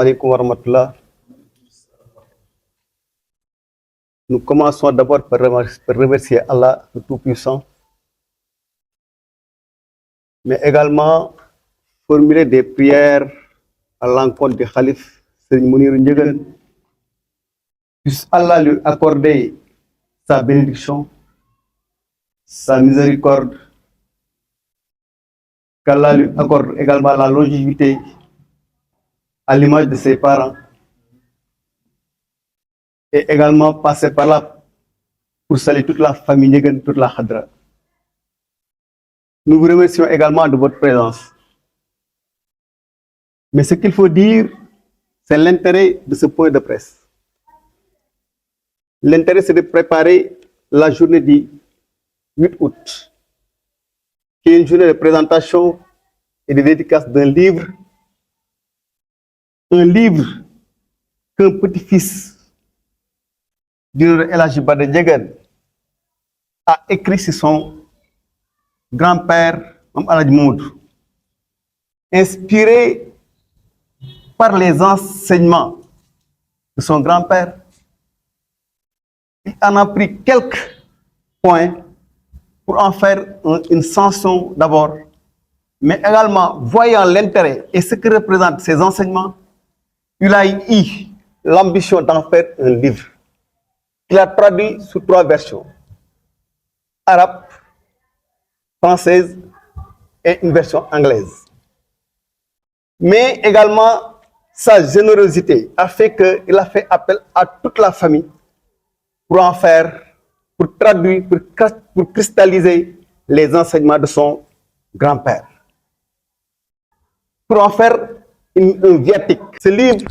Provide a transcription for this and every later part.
Alaikum wa rahmatullah. Nous commençons d'abord par remercier Allah, le Tout-Puissant, mais également formuler des prières à l'encontre du Khalif Serigne Mounirou Ndiéguène. Puisse Allah lui accorder sa bénédiction, sa miséricorde, qu'Allah lui accorde également la longévité à l'image de ses parents, et également passer par là pour saluer toute la famille Ndiéguène, toute la Khadra. Nous vous remercions également de votre présence. Mais ce qu'il faut dire, c'est l'intérêt de ce point de presse. L'intérêt, c'est de préparer la journée du 8 août, qui est une journée de présentation et de dédicace d'un livre. Un livre qu'un petit-fils du El Hadji Badara Ndiéguène a écrit sur son grand-père, Mame El Hadji Mamadou, inspiré par les enseignements de son grand-père. Il en a pris quelques points pour en faire une chanson d'abord, mais également, voyant l'intérêt et ce que représentent ces enseignements, il a eu l'ambition d'en faire un livre qu'il a traduit sous 3 versions: arabe, française et une version anglaise. Mais également, sa générosité a fait qu'il a fait appel à toute la famille pour en faire, pour traduire, pour cristalliser les enseignements de son grand-père, pour en faire un viatique. Ce livre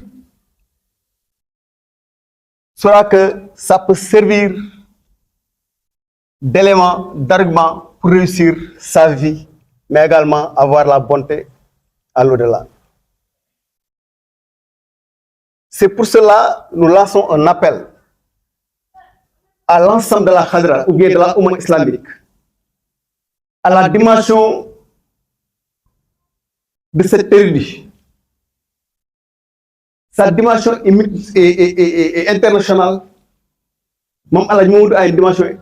sera que ça peut servir d'élément, d'argument pour réussir sa vie, mais également avoir la bonté à l'au-delà. C'est pour cela que nous lançons un appel à l'ensemble de la Khadra ou bien de la Oumma islamique, à la dimension de cet érudit. Sa dimension est internationale. Mame El Hadji Mamadou a une dimension,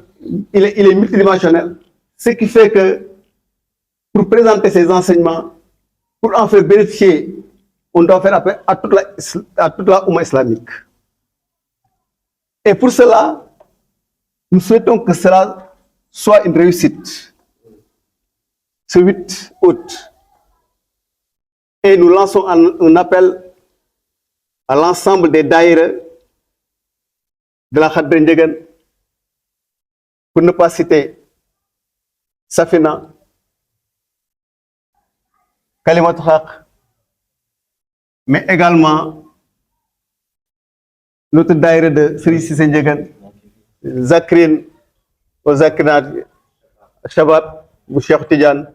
il est multidimensionnel, ce qui fait que pour présenter ses enseignements, pour en faire bénéficier, on doit faire appel à toute la Oumma islamique. Et pour cela, nous souhaitons que cela soit une réussite ce 8 août. Et nous lançons un appel à l'ensemble des daïra de la Khadra Ndiéguène, pour ne pas citer Safina, Kalimatou Haq, mais également notre daïra de Serigne Cissé Ndiéguène, Zakrine, au Zakrinat, Shabab, ou Cheikh Tidiane.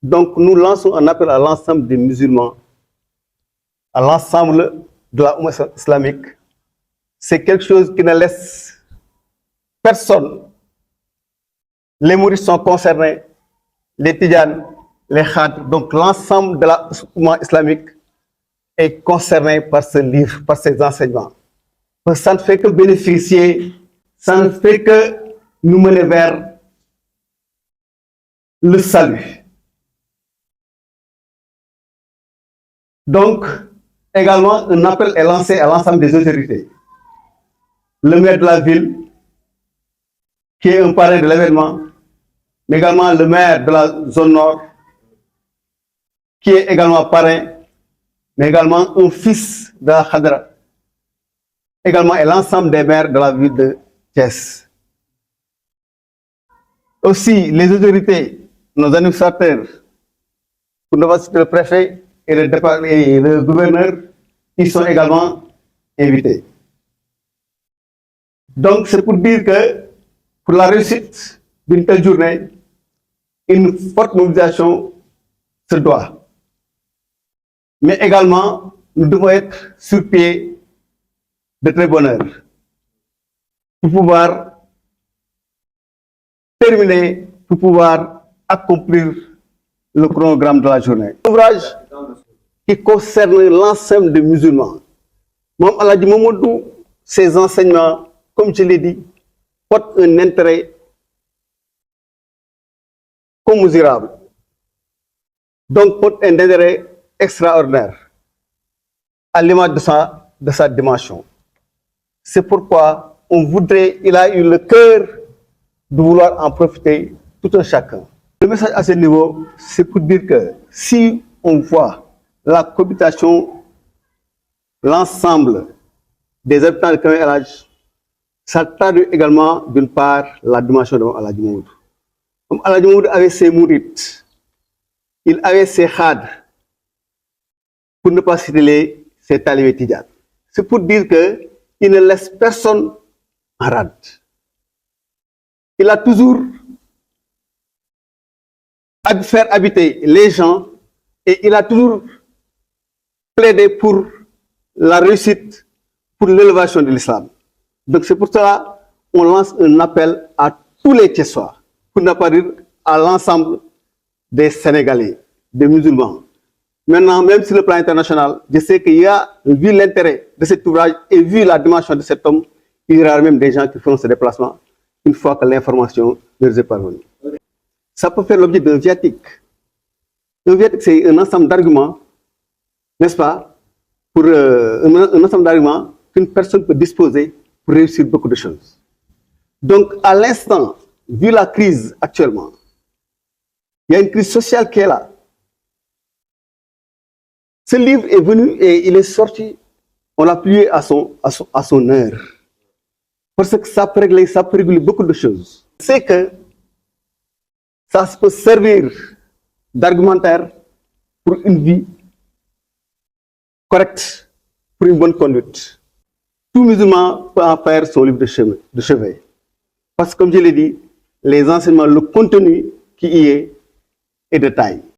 Donc nous lançons un appel à l'ensemble des musulmans, à l'ensemble de la Oumma islamique. C'est quelque chose qui ne laisse personne. Les Mourides sont concernés, les Tidjanes, les Khadres, donc l'ensemble de la Oumma islamique est concerné par ce livre, par ces enseignements. Parce que ça ne fait que bénéficier, ça ne fait que nous mener vers le salut. Donc, également, un appel est lancé à l'ensemble des autorités. Le maire de la ville, qui est un parrain de l'événement, mais également le maire de la zone nord, qui est également parrain, mais également un fils de la Khadra, également et l'ensemble des maires de la ville de Thiès. Aussi, les autorités, nos administrateurs, pour ne pas citer le préfet et le gouverneur, ils sont également invités. Donc, c'est pour dire que pour la réussite d'une telle journée, une forte mobilisation se doit. Mais également, nous devons être sur pied de très bonne heure pour pouvoir terminer, pour pouvoir accomplir le chronogramme de la journée. L'ouvrage qui concerne l'ensemble des musulmans. Moom Alhaji Mamadou, ses enseignements, comme je l'ai dit, portent un intérêt commisurable. Donc, portent un intérêt extraordinaire à l'image de sa dimension. C'est pourquoi il a eu le cœur de vouloir en profiter tout un chacun. Le message à ce niveau, c'est pour dire que si on voit la cohabitation, l'ensemble des habitants de Kawel El Hadj, ça traduit également d'une part la dimension de Alhaji Mamadou. Comme Alhaji Mamadou avait ses mourites, il avait ses khadres, pour ne pas citer ses talibés tidjanes. C'est pour dire qu'il ne laisse personne en rade. Il a toujours fait habiter les gens et il a toujours plaidé pour la réussite, pour l'élévation de l'islam. Donc c'est pour cela qu'on lance un appel à tous les Thiessois, pour ne pas dire à l'ensemble des Sénégalais, des musulmans. Maintenant, même sur le plan international, je sais qu'il y a, vu l'intérêt de cet ouvrage et vu la dimension de cet homme, il y aura même des gens qui feront ce déplacement une fois que l'information leur est parvenue. Ça peut faire l'objet d'un viatique. Un viatique, c'est un ensemble d'arguments, n'est-ce pas, pour un ensemble d'arguments qu'une personne peut disposer pour réussir beaucoup de choses. Donc, à l'instant, vu la crise actuellement, il y a une crise sociale qui est là. Ce livre est venu et il est sorti, on l'a plié à son heure. Parce que ça peut régler beaucoup de choses. C'est que ça peut servir d'argumentaire pour une vie correcte, pour une bonne conduite. Tout musulman peut en faire son livre de chevet. Parce que comme je l'ai dit, les enseignements, le contenu qui y est de taille.